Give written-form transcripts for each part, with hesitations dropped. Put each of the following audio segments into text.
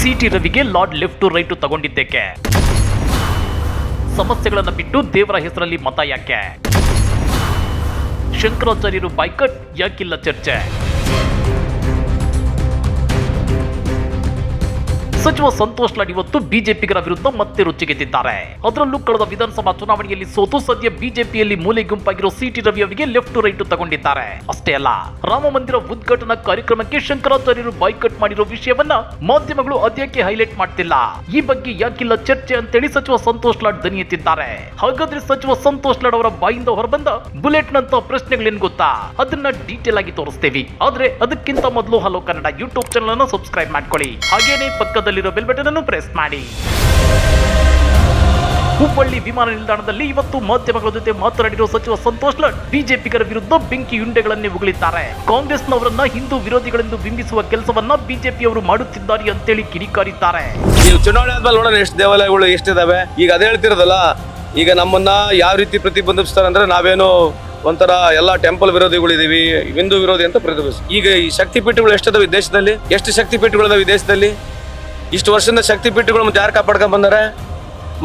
City ರವಿಗೆ lord left to right ತಗೊಂಡಿದ್ದೇಕೆ? ಸಮಸ್ಯೆಗಳನ್ನು ಬಿಟ್ಟು ದೇವರ ಹೆಸರಲ್ಲಿ ಮತ ಯಾಕೆ? ಶಂಕರಾಚಾರ್ಯರು ಬಾಯ್ಕಟ್ ಯಾಕಿಲ್ಲ ಚರ್ಚೆ? ಸಚಿವ ಸಂತೋಷ್ ಲಾಡ್ ಇವತ್ತು ಬಿಜೆಪಿಗರ ವಿರುದ್ಧ ಮತ್ತೆ ರುಚಿಗೆದ್ದಿದ್ದಾರೆ. ಅದರಲ್ಲೂ ಕಳೆದ ವಿಧಾನಸಭಾ ಚುನಾವಣೆಯಲ್ಲಿ ಸೋತು ಸದ್ಯ ಬಿಜೆಪಿಯಲ್ಲಿ ಮೂಲೆ ಗುಂಪಾಗಿರೋ ಸಿಟಿ ರವಿ ಅವರಿಗೆ ಲೆಫ್ಟ್ ಟು ರೈಟ್ ತಗೊಂಡಿದ್ದಾರೆ. ಅಷ್ಟೇ ಅಲ್ಲ, ರಾಮ ಮಂದಿರ ಉದ್ಘಾಟನಾ ಕಾರ್ಯಕ್ರಮಕ್ಕೆ ಶಂಕರಾಚಾರ್ಯರು ಬಾಯ್ಕಟ್ ಮಾಡಿರೋ ವಿಷಯವನ್ನ ಮಾಧ್ಯಮಗಳು ಅದ್ಯಾಕೆ ಹೈಲೈಟ್ ಮಾಡ್ತಿಲ್ಲ? ಈ ಬಗ್ಗೆ ಯಾಕಿಲ್ಲ ಚರ್ಚೆ ಅಂತೇಳಿ ಸಚಿವ ಸಂತೋಷ್ ಲಾಡ್ ದನಿ ಎತ್ತಿದ್ದಾರೆ. ಹಾಗಾದ್ರೆ ಸಚಿವ ಸಂತೋಷ್ ಲಾಡ್ ಅವರ ಬಾಯಿಂದ ಹೊರಬಂದ ಬುಲೆಟ್ ನಂತ ಪ್ರಶ್ನೆಗಳೇನ್ ಗೊತ್ತಾ? ಅದನ್ನ ಡೀಟೇಲ್ ಆಗಿ ತೋರಿಸ್ತೀವಿ. ಆದ್ರೆ ಅದಕ್ಕಿಂತ ಮೊದಲು ಹಲೋ ಕನ್ನಡ ಯೂಟ್ಯೂಬ್ ಚಾನಲ್ ಅನ್ನು ಸಬ್ಸ್ಕ್ರೈಬ್ ಮಾಡ್ಕೊಳ್ಳಿ. ಹಾಗೇನೆ ಪಕ್ಕದಲ್ಲಿ ಬೆಲ್ ಬಟನ್ ಅನ್ನು ಪ್ರೆಸ್ ಮಾಡಿ. ಹುಬ್ಬಳ್ಳಿ ವಿಮಾನ ನಿಲ್ದಾಣದಲ್ಲಿ ಇವತ್ತು ಮಾಧ್ಯಮಗಳ ಜೊತೆ ಮಾತನಾಡಿರುವ ಸಚಿವ ಸಂತೋಷ್ ಲಾಡ್ ಬಿಜೆಪಿಗರ ವಿರುದ್ಧ ಬೆಂಕಿ ಉಂಡೆಗಳನ್ನೇ ಉಗುಳಿದ್ದಾರೆ. ಕಾಂಗ್ರೆಸ್ನವರನ್ನ ಹಿಂದೂ ವಿರೋಧಿಗಳೆಂದು ಬಿಂಬಿಸುವ ಕೆಲಸವನ್ನ ಬಿಜೆಪಿಯವರು ಮಾಡುತ್ತಿದ್ದಾರೆ ಅಂತೇಳಿ ಕಿಡಿಕಾರಿದ್ದಾರೆ. ಈಗ ಚುನಾವಣೆ ಆದ್ಮೇಲೆ ನೋಡೋಣ ಎಷ್ಟು ದೇವಾಲಯಗಳು ಎಷ್ಟಿದಾವೆ. ಈಗ ಅದೇ ಹೇಳ್ತಿರೋದಲ್ಲ, ಈಗ ನಮ್ಮನ್ನ ಯಾವ ರೀತಿ ಪ್ರತಿಬಂಧಿಸ್ತಾರೆ ಅಂದ್ರೆ ನಾವೇನು ಒಂಥರ ಎಲ್ಲ ಟೆಂಪಲ್ ವಿರೋಧಿಗಳಿದೀವಿ, ಹಿಂದೂ ವಿರೋಧಿ ಅಂತ ಪ್ರತಿಬಂಧಿಸ್. ಈಗ ಈ ಶಕ್ತಿಪೀಠಗಳು ಎಷ್ಟಿದಾವೆ ದೇಶದಲ್ಲಿ? ಎಷ್ಟು ಶಕ್ತಿಪೀಠಗಳಿದಾವೆ ದೇಶದಲ್ಲಿ? ಇಷ್ಟು ವರ್ಷದಿಂದ ಶಕ್ತಿಪೀಠಗಳು ಮತ್ತೆ ಯಾರು ಕಾಪಾಡ್ಕೊಂಡ್ ಬಂದಾರೆ?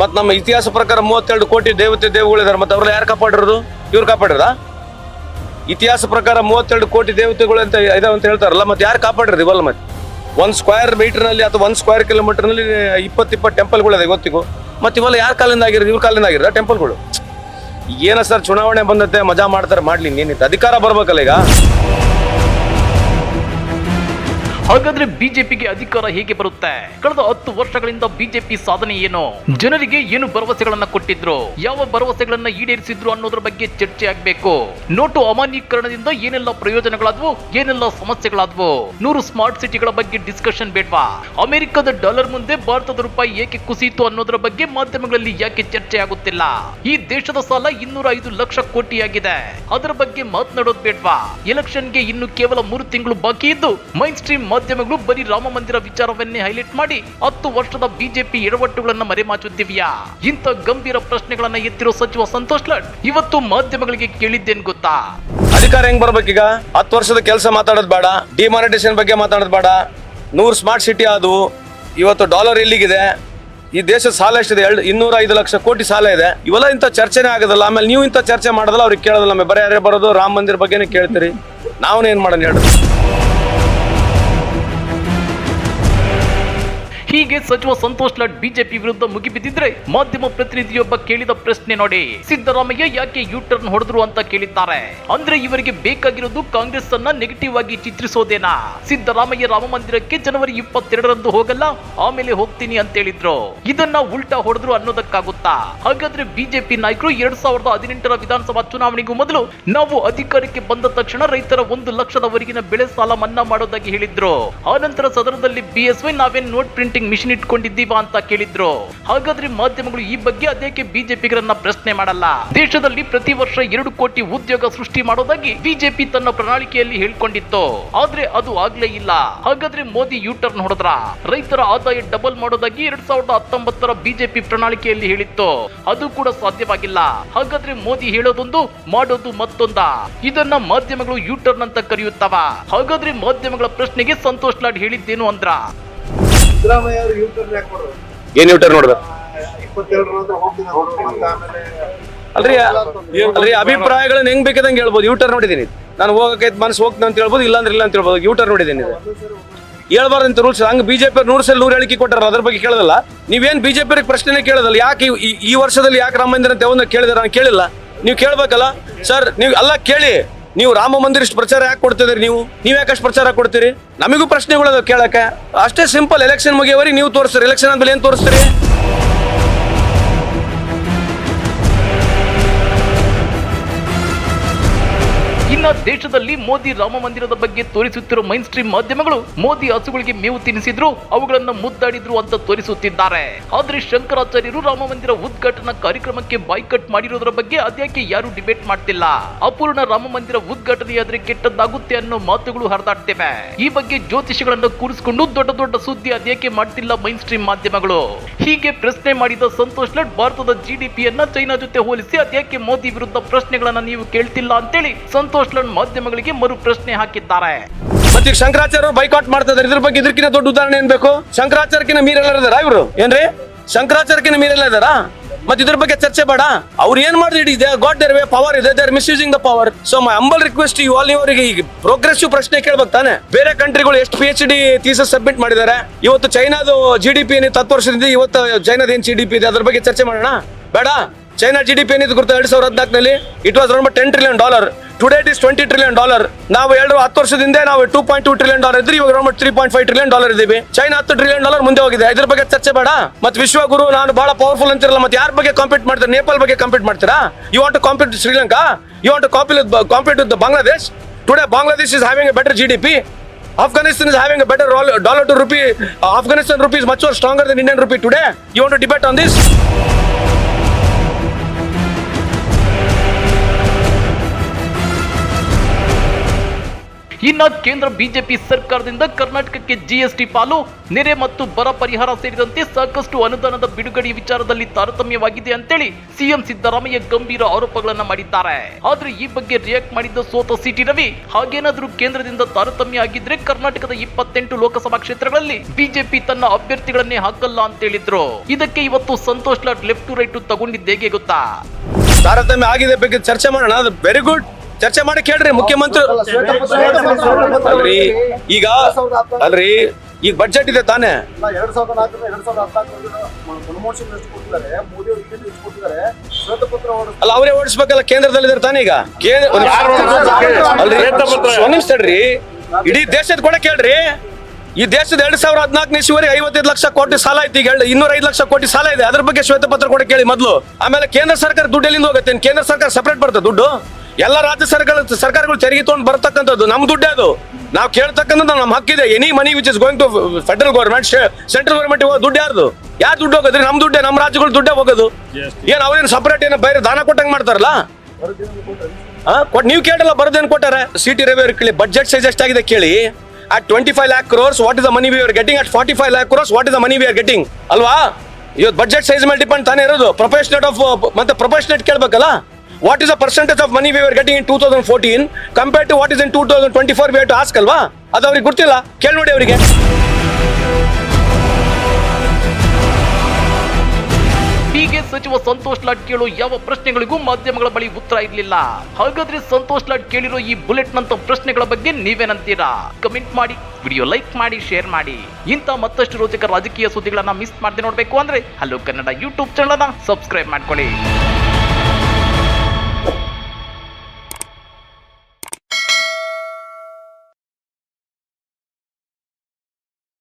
ಮತ್ತೆ ನಮ್ಮ ಇತಿಹಾಸ ಪ್ರಕಾರ 32 ಕೋಟಿ ದೇವತೆಗಳಿದ್ದಾರೆ. ಮತ್ತೆ ಅವ್ರನ್ನ ಯಾರು ಕಾಪಾಡಿರೋದು? ಇವ್ರು ಕಾಪಾಡಿರ? ಇತಿಹಾಸ ಪ್ರಕಾರ 32 ಕೋಟಿ ದೇವತೆಗಳು ಅಂತ ಇದಾವೆ ಅಂತ ಹೇಳ್ತಾರಲ್ಲ, ಮತ್ತೆ ಯಾರು ಕಾಪಾಡಿರೋದು? ಇವಲ್ಲ. ಮತ್ತೆ 1 ಸ್ಕ್ವೇರ್ ಮೀಟರ್ ನಲ್ಲಿ ಅಥವಾ 1 ಸ್ಕ್ವೇರ್ ಕಿಲೋಮೀಟರ್ ನಲ್ಲಿ 20 ಟೆಂಪಲ್ಗಳಿದೆ ಗೊತ್ತಿಗೂ. ಮತ್ತೆ ಇವೆಲ್ಲ ಯಾರ ಕಾಲಿಂದ ಆಗಿರೋದು? ಇವ್ರ ಕಾಲಿಂದ ಆಗಿರೋದ ಟೆಂಪಲ್ಗಳು? ಏನ ಸರ್, ಚುನಾವಣೆ ಬಂದತ್ತೆ, ಮಜಾ ಮಾಡ್ತಾರೆ, ಮಾಡ್ಲಿ, ಏನಿತ್ತು ಅಧಿಕಾರ ಬರ್ಬೇಕಲ್ಲ ಈಗ. ಹಾಗಾದ್ರೆ ಬಿಜೆಪಿಗೆ ಅಧಿಕಾರ ಹೇಗೆ ಬರುತ್ತೆ? ಕಳೆದ 10 ವರ್ಷಗಳಿಂದ ಬಿಜೆಪಿ ಸಾಧನೆ ಏನು? ಜನರಿಗೆ ಏನು ಭರವಸೆಗಳನ್ನ ಕೊಟ್ಟಿದ್ರು? ಯಾವ ಭರವಸೆಗಳನ್ನ ಈಡೇರಿಸಿದ್ರು ಅನ್ನೋದ್ರ ಬಗ್ಗೆ ಚರ್ಚೆ ಆಗ್ಬೇಕು. ನೋಟು ಅಮಾನ್ಯೀಕರಣದಿಂದ ಏನೆಲ್ಲ ಪ್ರಯೋಜನಗಳಾದ್ವು, ಏನೆಲ್ಲ ಸಮಸ್ಯೆಗಳಾದ್ವು? 100 ಸ್ಮಾರ್ಟ್ ಸಿಟಿಗಳ ಬಗ್ಗೆ ಡಿಸ್ಕಷನ್ ಬೇಡ್ವಾ? ಅಮೆರಿಕದ ಡಾಲರ್ ಮುಂದೆ ಭಾರತದ ರೂಪಾಯಿ ಏಕೆ ಕುಸಿಯಿತು ಅನ್ನೋದ್ರ ಬಗ್ಗೆ ಮಾಧ್ಯಮಗಳಲ್ಲಿ ಯಾಕೆ ಚರ್ಚೆ ಆಗುತ್ತಿಲ್ಲ? ಈ ದೇಶದ ಸಾಲ 205 ಲಕ್ಷ ಕೋಟಿಯಾಗಿದೆ, ಅದರ ಬಗ್ಗೆ ಮಾತನಾಡೋದು ಬೇಡ್ವಾ? ಎಲೆಕ್ಷನ್ಗೆ ಇನ್ನು ಕೇವಲ 3 ತಿಂಗಳು ಬಾಕಿ ಇದ್ದು ಮೈನ್ ಸ್ಟ್ರೀಮ್ ಮಾಧ್ಯಮಗಳು ಬರೀ ರಾಮ ಮಂದಿರ ವಿಚಾರವನ್ನೇ ಹೈಲೈಟ್ ಮಾಡಿ 10 ವರ್ಷದ ಬಿಜೆಪಿ ಎಡವಟ್ಟುಗಳನ್ನ ಮರೆಮಾಚುತ್ತಿವೆಯಾ? ಇಂಥ ಗಂಭೀರ ಪ್ರಶ್ನೆಗಳನ್ನ ಎತ್ತಿರೋ ಸಚಿವ ಸಂತೋಷ್ ಲಾಡ್ ಇವತ್ತು ಮಾಧ್ಯಮಗಳಿಗೆ ಕೇಳಿದ್ದೇನ್ ಗೊತ್ತಾ? ಅಧಿಕಾರ ಹೆಂಗ್ ಬರ್ಬೇಕೀಗ? 10 ವರ್ಷದ ಕೆಲಸ ಮಾತಾಡೋದು ಬೇಡ, ಡಿಮಾನಿಟೈಸೇಷನ್ ಬಗ್ಗೆ ಮಾತಾಡೋದು ಬೇಡ, 100 ಸ್ಮಾರ್ಟ್ ಸಿಟಿ ಆದವು. ಇವತ್ತು ಡಾಲರ್ ಎಲ್ಲಿಗಿದೆ? ಈ ದೇಶದ ಸಾಲ ಎಷ್ಟಿದೆ? 205 ಲಕ್ಷ ಕೋಟಿ ಸಾಲ ಇದೆ. ಇವೆಲ್ಲ ಇಂಥ ಚರ್ಚೆನೇ ಆಗೋದಲ್ಲ. ಆಮೇಲೆ ನೀವು ಇಂಥ ಚರ್ಚೆ ಮಾಡೋದಲ್ಲ, ಅವ್ರಿಗೆ ಕೇಳೋದಲ್ಲ. ಆಮೇಲೆ ಬರೀ ಯಾರೇ ಬರೋದು ರಾಮ ಮಂದಿರ ಬಗ್ಗೆನೇ ಕೇಳ್ತೀರಿ. ನಾವೇನ್ ಮಾಡೋಣ ಹೇಳಿ? ಹೀಗೆ ಸಚಿವ ಸಂತೋಷ್ ಲಾಡ್ ಬಿಜೆಪಿ ವಿರುದ್ಧ ಮುಗಿಬಿದ್ದಿದ್ರೆ ಮಾಧ್ಯಮ ಪ್ರತಿನಿಧಿಯೊಬ್ಬ ಕೇಳಿದ ಪ್ರಶ್ನೆ ನೋಡಿ. ಸಿದ್ದರಾಮಯ್ಯ ಯಾಕೆ ಯೂ ಟರ್ನ್ ಹೊಡೆದ್ರು ಅಂತ ಕೇಳಿದ್ದಾರೆ. ಅಂದ್ರೆ ಇವರಿಗೆ ಬೇಕಾಗಿರೋದು ಕಾಂಗ್ರೆಸ್ ಅನ್ನ ನೆಗೆಟಿವ್ ಆಗಿ ಚಿತ್ರಿಸೋದೇನಾ? ಸಿದ್ದರಾಮಯ್ಯ ರಾಮ ಮಂದಿರಕ್ಕೆ ಜನವರಿ 22ರಂದು ಹೋಗಲ್ಲ, ಆಮೇಲೆ ಹೋಗ್ತೀನಿ ಅಂತ ಹೇಳಿದ್ರು. ಇದನ್ನ ಉಲ್ಟಾ ಹೊಡೆದ್ರು ಅನ್ನೋದಕ್ಕಾಗುತ್ತಾ? ಹಾಗಾದ್ರೆ ಬಿಜೆಪಿ ನಾಯಕರು 2018ರ ವಿಧಾನಸಭಾ ಚುನಾವಣೆಗೂ ಮೊದಲು ನಾವು ಅಧಿಕಾರಕ್ಕೆ ಬಂದ ತಕ್ಷಣ ರೈತರ 1 ಲಕ್ಷದವರೆಗಿನ ಬೆಳೆ ಸಾಲ ಮನ್ನಾ ಮಾಡೋದಾಗಿ ಹೇಳಿದ್ರು. ಆನಂತರ ಸದನದಲ್ಲಿ ಬಿಎಸ್ವೈ ನಾವೇನ್ ನೋಟ್ ಪ್ರಿಂಟಿಂಗ್ ಮಿಷನ್ ಇಟ್ಕೊಂಡಿದ್ದೀವಾ ಅಂತ ಕೇಳಿದ್ರು. ಹಾಗಾದ್ರೆ ಮಾಧ್ಯಮಗಳು ಈ ಬಗ್ಗೆ ಅದೇಕೆ ಬಿಜೆಪಿಗರನ್ನ ಪ್ರಶ್ನೆ ಮಾಡಲ್ಲ? ದೇಶದಲ್ಲಿ ಪ್ರತಿ ವರ್ಷ 2 ಕೋಟಿ ಉದ್ಯೋಗ ಸೃಷ್ಟಿ ಮಾಡೋದಾಗಿ ಬಿಜೆಪಿ ತನ್ನ ಪ್ರಣಾಳಿಕೆಯಲ್ಲಿ ಹೇಳ್ಕೊಂಡಿತ್ತು, ಆದ್ರೆ ಅದು ಆಗ್ಲೇ ಇಲ್ಲ. ಹಾಗಾದ್ರೆ ಮೋದಿ ಯೂ ಟರ್ನ್ ಹೊಡೆದ್ರ? ರೈತರ ಆದಾಯ ಡಬಲ್ ಮಾಡೋದಾಗಿ 2019ರ ಬಿಜೆಪಿ ಪ್ರಣಾಳಿಕೆಯಲ್ಲಿ ಹೇಳಿತ್ತು, ಅದು ಕೂಡ ಸಾಧ್ಯವಾಗಿಲ್ಲ. ಹಾಗಾದ್ರೆ ಮೋದಿ ಹೇಳೋದೊಂದು, ಮಾಡೋದು ಮತ್ತೊಂದ. ಇದನ್ನ ಮಾಧ್ಯಮಗಳು ಯೂ ಟರ್ನ್ ಅಂತ ಕರೆಯುತ್ತವ? ಹಾಗಾದ್ರೆ ಮಾಧ್ಯಮಗಳ ಪ್ರಶ್ನೆಗೆ ಸಂತೋಷ್ ಲಾಡ್ ಹೇಳಿದ್ದೇನು ಅಂದ್ರ? ಸಿದ್ದರಾಮಯ್ಯ ಅವರು ಯೂಟರ್ನ್ ಯಾಕೆ ಮಾಡೋದು? ಏನ್ ಯೂಟರ್ನ್ ನೋಡ್ದ? 22 ಅಲ್ರಿ ಅಭಿಪ್ರಾಯಗಳನ್ನ ಹೆಂಗ್ ಬೇಕಾದಂಗೆ ಹೇಳ್ಬೋದು. ಯೂಟರ್ ನೋಡಿದೀನಿ ನಾನು, ಹೋಗಕ್ಕೆ ಮನಸ್ಸು ಹೋಗ್ತೀನಿ ಅಂತ ಹೇಳ್ಬೋದು, ಇಲ್ಲಾಂದ್ರೆ ಇಲ್ಲ ಅಂತ ಹೇಳ್ಬೋದು. ಯೂಟರ್ ನೋಡಿದ್ದೀನಿ, ಹೇಳ್ಬಾರ್ದಂತ ರೂಲ್ಸ್. ಹಂಗ ಬಿಜೆಪಿ 100 ಹೇಳಿಕೆ ಕೊಟ್ಟಾರ, ಅದ್ರ ಬಗ್ಗೆ ಕೇಳೋದಲ್ಲ. ನೀವೇನ್ ಬಿಜೆಪಿ ಪ್ರಶ್ನೆ ಕೇಳೋದಲ್ಲ. ಯಾಕೆ ಈ ವರ್ಷದಲ್ಲಿ ಯಾಕೆ ರಾಮ ಮಂದಿರ ಅಂತ ಯಾವನ್ನ ಕೇಳಿದಾರ? ನಾನು ಕೇಳಿಲ್ಲ. ನೀವು ಕೇಳ್ಬೇಕಲ್ಲ ಸರ್. ನೀವು ಎಲ್ಲ ಕೇಳಿ, ನೀವು ರಾಮ ಮಂದಿರ ಇಷ್ಟು ಪ್ರಚಾರ ಯಾಕೆ ಕೊಡ್ತಿದ್ರಿ? ನೀವು ಯಾಕಷ್ಟು ಪ್ರಚಾರ ಕೊಡ್ತೀರಿ? ನಮಗೂ ಪ್ರಶ್ನೆಗಳು ಕೇಳಕ್ಕೆ ಅಷ್ಟೇ ಸಿಂಪಲ್. ಎಲೆಕ್ಷನ್ ಮುಗಿಯವರೆಗೆ ನೀವು ತೋರಿಸ್ತೀರಿ, ಎಲೆಕ್ಷನ್ ಆದ್ಮೇಲೆ ಏನ್ ತೋರಿಸ್ತೀರಿ? ಇನ್ನ ದೇಶದಲ್ಲಿ ಮೋದಿ ರಾಮ ಮಂದಿರದ ಬಗ್ಗೆ ತೋರಿಸುತ್ತಿರುವ ಮೈನ್ ಸ್ಟ್ರೀಮ್ ಮಾಧ್ಯಮಗಳು ಮೋದಿ ಹಸುಗಳಿಗೆ ಮೇವು ತಿನ್ನಿಸಿದ್ರು, ಅವುಗಳನ್ನ ಮುದ್ದಾಡಿದ್ರು ಅಂತ ತೋರಿಸುತ್ತಿದ್ದಾರೆ. ಆದ್ರೆ ಶಂಕರಾಚಾರ್ಯರು ರಾಮ ಮಂದಿರ ಉದ್ಘಾಟನಾ ಕಾರ್ಯಕ್ರಮಕ್ಕೆ ಬಾಯ್ಕಟ್ ಮಾಡಿರೋದ್ರ ಬಗ್ಗೆ ಅದ್ಯಾಕೆ ಯಾರು ಡಿಬೇಟ್ ಮಾಡ್ತಿಲ್ಲ? ಅಪೂರ್ಣ ರಾಮ ಮಂದಿರ ಉದ್ಘಾಟನೆಯಾದ್ರೆ ಕೆಟ್ಟದ್ದಾಗುತ್ತೆ ಅನ್ನೋ ಮಾತುಗಳು ಹರಿದಾಡ್ತಿವೆ. ಈ ಬಗ್ಗೆ ಜ್ಯೋತಿಷಿಗಳನ್ನು ಕೂರಿಸಿಕೊಂಡು ದೊಡ್ಡ ದೊಡ್ಡ ಸುದ್ದಿ ಅದ್ಯಾಕೆ ಮಾಡ್ತಿಲ್ಲ ಮೈನ್ ಸ್ಟ್ರೀಮ್ ಮಾಧ್ಯಮಗಳು? ಹೀಗೆ ಪ್ರಶ್ನೆ ಮಾಡಿದ ಸಂತೋಷ್ ಲಾಡ್ ಭಾರತದ ಜಿಡಿಪಿಯನ್ನ ಚೈನಾ ಜೊತೆ ಹೋಲಿಸಿ ಅದ್ಯಾಕೆ ಮೋದಿ ವಿರುದ್ಧ ಪ್ರಶ್ನೆಗಳನ್ನ ನೀವು ಕೇಳ್ತಿಲ್ಲ ಅಂತೇಳಿ ಸಂತೋಷ್ ಲಾಡ್ ಮಾಧ್ಯಮಗಳಿಗೆ ಮರು ಪ್ರಶ್ನೆ ಹಾಕಿದ್ದಾರೆ. ಮತ್ತೆ ಈಗ ಶಂಕರಾಚಾರ್ಯ ಬೈಕಾಟ್ ಮಾಡ್ತಾ ಇದಾರೆ. ಇದ್ರ ಬಗ್ಗೆ ಇದಕ್ಕಿಂತ ದೊಡ್ಡ ಉದಾಹರಣೆ ಏನ್ ಬೇಕು? ಶಂಕರಾಚಾರ್ಯಕಿನ ಮೀರೆಲ್ಲ ಇದಾರ ಇವರು ಏನ್ರಿ? ಶಂಕರಾಚಾರ್ಯಕಿನ ಮೀರೆಲ್ಲ ಇದಾರ? ಮತ್ತೆ ಇದ್ರ ಬಗ್ಗೆ ಚರ್ಚೆ ಬೇಡ? ಅವ್ರು ಏನ್ ಮಾಡಿದ್ರೆ ಇದೆ ಗಾಟ್ ದೇರ್ ವೇ ಪವರ್ ಇದೆ, they are misusing the power. So my humble request you all, ಇವರಿಗೆ ಈಗ ಪ್ರೋಗ್ರೆಸಿವ್ ಪ್ರಶ್ನೆ ಕೇಳ್ಬೇಕು ತಾನೆ. ಬೇರೆ ಕಂಟ್ರಿಗಳು ಎಷ್ಟು PhD ಥೀಸಿಸ್ ಸಬ್ಮಿಟ್ ಮಾಡಿದ್ದಾರೆ. ಇವತ್ತು ಚೈನಾದು GDP ಏನಿತ್ತು 10 ವರ್ಷದಿಂದ, ಇವತ್ತು ಚೈನಾದ ಏನ್ GDP ಇದೆ ಅದ್ರ ಬಗ್ಗೆ ಚರ್ಚೆ ಮಾಡೋಣ ಬೇಡ? ಚೈನಾ GDP ಏನಿತ್ತು ಗುರುತು 2014ನಲ್ಲಿ? It was around $10 trillion. Today it is $20 trillion. ನಾವು 10 ವರ್ಷದಿಂದ ನಾವು $2.2 trillion ಇದ್ರಿ, ಇವಾಗ ಅರೌಂಡ್ $3.5 trillion ಇದೀವಿ. ಚೈನಾ $10 trillion ಮುಂದೆ ಹೋಗಿದೆ. ಇದ್ರ ಬಗ್ಗೆ ಚರ್ಚೆ ಬೇಡ? ಮತ್ತೆ ವಿಶ್ವಗುರು ನಾನು ಬಹಳ ಪವರ್ಫುಲ್ ಅಂತಿರಲ್ಲ, ಮತ್ತೆ ಯಾರ ಬಗ್ಗೆ ಕಾಂಪೀಟ್ ಮಾಡ್ತಾರೆ? ನೇಪಾಲ್ ಬಗ್ಗೆ ಕಾಂಪೀಟ್ ಮಾಡ್ತೀರಾ? You want to compete with Sri Lanka? You want to compete with Bangladesh? Today Bangladesh is having a better GDP. Afghanistan is having a better dollar to rupee. Afghanistan rupee is much more stronger than Indian rupee today. You want to debate on this? ಇನ್ನ ಕೇಂದ್ರ BJP ಸರ್ಕಾರದಿಂದ ಕರ್ನಾಟಕಕ್ಕೆ GST ಪಾಲು, ನೆರೆ ಮತ್ತು ಬರ ಪರಿಹಾರ ಸೇರಿದಂತೆ ಸಾಕಷ್ಟು ಅನುದಾನದ ಬಿಡುಗಡೆ ವಿಚಾರದಲ್ಲಿ ತಾರತಮ್ಯವಾಗಿದೆ ಅಂತೇಳಿ ಸಿಎಂ ಸಿದ್ದರಾಮಯ್ಯ ಗಂಭೀರ ಆರೋಪಗಳನ್ನ ಮಾಡಿದ್ದಾರೆ. ಆದ್ರೆ ಈ ಬಗ್ಗೆ ರಿಯಾಕ್ಟ್ ಮಾಡಿದ್ದ ಸೋತ ಸಿಟಿ ರವಿ, ಹಾಗೇನಾದ್ರೂ ಕೇಂದ್ರದಿಂದ ತಾರತಮ್ಯ ಆಗಿದ್ರೆ ಕರ್ನಾಟಕದ 28 ಲೋಕಸಭಾ ಕ್ಷೇತ್ರಗಳಲ್ಲಿ ಬಿಜೆಪಿ ತನ್ನ ಅಭ್ಯರ್ಥಿಗಳನ್ನೇ ಹಾಕಲ್ಲ ಅಂತ ಹೇಳಿದ್ರು. ಇದಕ್ಕೆ ಇವತ್ತು Santosh Lad left to right ತಗೊಂಡಿದ್ದು ಹೇಗೆ ಗೊತ್ತಾ? ತಾರತಮ್ಯ ಆಗಿದೆ ಬಗ್ಗೆ ಚರ್ಚೆ ಮಾಡೋಣ. ಅದು ವೆರಿ ಗುಡ್, ಚರ್ಚೆ ಮಾಡಿ ಕೇಳ್ರಿ ಮುಖ್ಯಮಂತ್ರಿ. ಅಲ್ರಿ ಈಗ ಈಗ ಬಜೆಟ್ ಇದೆ ತಾನೇ? 2014 ಮನಮೋಹನ್ ಸಿಂಗ್ ಎಷ್ಟು ಕೊಟ್ಟಿದ್ದಾರೆ, ಮೋದಿ ಅವರು ಎಷ್ಟು ಕೊಟ್ಟಿದ್ದಾರೆ, ಶ್ವೇತಪತ್ರ ಅಲ್ಲ ಅವರೇ ಓಡಿಸ್ಬೇಕಲ್ಲ, ಕೇಂದ್ರದಲ್ಲಿ ಇದ್ದಾರೆ ತಾನೇ ಈಗ. ಒಂದ್ ನಿಮಿಷ ತಡ್ರಿ, ಇಡೀ ದೇಶದ ಕೂಡ ಕೇಳ್ರಿ. ಈ ದೇಶದ 2014 ಇಸುವರೆಗೆ 55 ಲಕ್ಷ ಕೋಟಿ ಸಾಲ ಐತಿ, ಈಗ 205 ಲಕ್ಷ ಕೋಟಿ ಸಾಲ ಇದೆ. ಅದ್ರ ಬಗ್ಗೆ ಶ್ವೇತಪತ್ರ ಕೂಡ ಕೇಳಿ ಮೊದಲು. ಆಮೇಲೆ ಕೇಂದ್ರ ಸರ್ಕಾರ ದುಡ್ಡು ಎಲ್ಲಿಂದ ಹೋಗುತ್ತೆ? ಕೇಂದ್ರ ಸರ್ಕಾರ ಸಪರೇಟ್ ಬರ್ತದೆ ದುಡ್ಡು? ಎಲ್ಲ ರಾಜ್ಯ ಸರ್ಕಾರಗಳು ತೆರಿಗೆ ತಗೊಂಡು ಬರ್ತಕ್ಕಂಥದ್ದು ನಮ್ ದುಡ್ಡೇ. ಅದು ನಾವು ಕೇಳ್ತಕ್ಕಂಥದ್ದು ನಮ್ಮ ಹಕ್ಕಿದೆ. Any money which is going to federal government, central government ದುಡ್ಡು ಯಾರ್ದು? ಯಾರು ದುಡ್ಡು ಹೋಗೋದ್ರಿ? ನಮ್ ದುಡ್ಡೇ, ನಮ್ಮ ರಾಜ್ಯಗಳು ದುಡ್ಡೇ ಹೋಗೋದು. ಏನ್ ಅವ್ರೇನು ಸಪರೇಟ್ ಏನೋ ಬೇರೆ ದಾನ ಕೊಟ್ಟಂಗ್ ಮಾಡ್ತಾರಲ್ಲ? ನೀವು ಕೇಳಲ್ಲ ಬರೋದೇನು ಕೊಟ್ಟಾರೆ? ಸಿಟಿ ರವಿ ಅವ್ರು ಕೇಳಿ, ಬಜೆಟ್ ಸೈಜ್ ಎಷ್ಟಾಗಿದೆ ಕೇಳಿ. At 25 lakh crores, what is the money we are getting? At 45 lakh crores, what is the money we are getting? ಅಲ್ವಾ? ಇವತ್ತು ಬಜೆಟ್ ಸೈಜ್ ಮೇಲೆ ಡಿಪೆಂಡ್ ತಾನೇ ಇರೋದು. ಪ್ರೊಫೆಷನೇಟ್ ಆಫ್ ಮತ್ತೆ ಪ್ರೊಫೆಷನೇಟ್ ಕೇಳ್ಬೇಕಲ್ಲ. What is the percentage of money we were getting in 2014 compared to what is in 2024? We have to ask ಅಲ್ವಾ? ಅದು ಅವ್ರಿಗೆ ಗೊತ್ತಿಲ್ಲ, ಕೇಳಿ ನೋಡಿ ಅವರಿಗೆ. ಹೀಗೆ ಸಚಿವ ಸಂತೋಷ್ ಲಾಡ್ ಕೇಳೋ ಯಾವ ಪ್ರಶ್ನೆಗಳಿಗೂ ಮಾಧ್ಯಮಗಳ ಬಳಿ ಉತ್ತರ ಇರಲಿಲ್ಲ. ಹಾಗಾದ್ರೆ ಸಂತೋಷ್ ಲಾಡ್ ಕೇಳಿರೋ ಈ ಬುಲೆಟ್ ನಂತ ಪ್ರಶ್ನೆಗಳ ಬಗ್ಗೆ ನೀವೇನಂತೀರಾ? ಕಮೆಂಟ್ ಮಾಡಿ, ವಿಡಿಯೋ ಲೈಕ್ ಮಾಡಿ, ಶೇರ್ ಮಾಡಿ. ಇಂಥ ಮತ್ತಷ್ಟು ರೋಚಕ ರಾಜಕೀಯ ಸುದ್ದಿಗಳನ್ನ ಮಿಸ್ ಮಾಡದೆ ನೋಡ್ಬೇಕು ಅಂದ್ರೆ ಹಲೋ ಕನ್ನಡ ಯೂಟ್ಯೂಬ್ ಚಾನಲ್ ಅನ್ನ ಸಬ್ಸ್ಕ್ರೈಬ್ ಮಾಡ್ಕೊಳ್ಳಿ.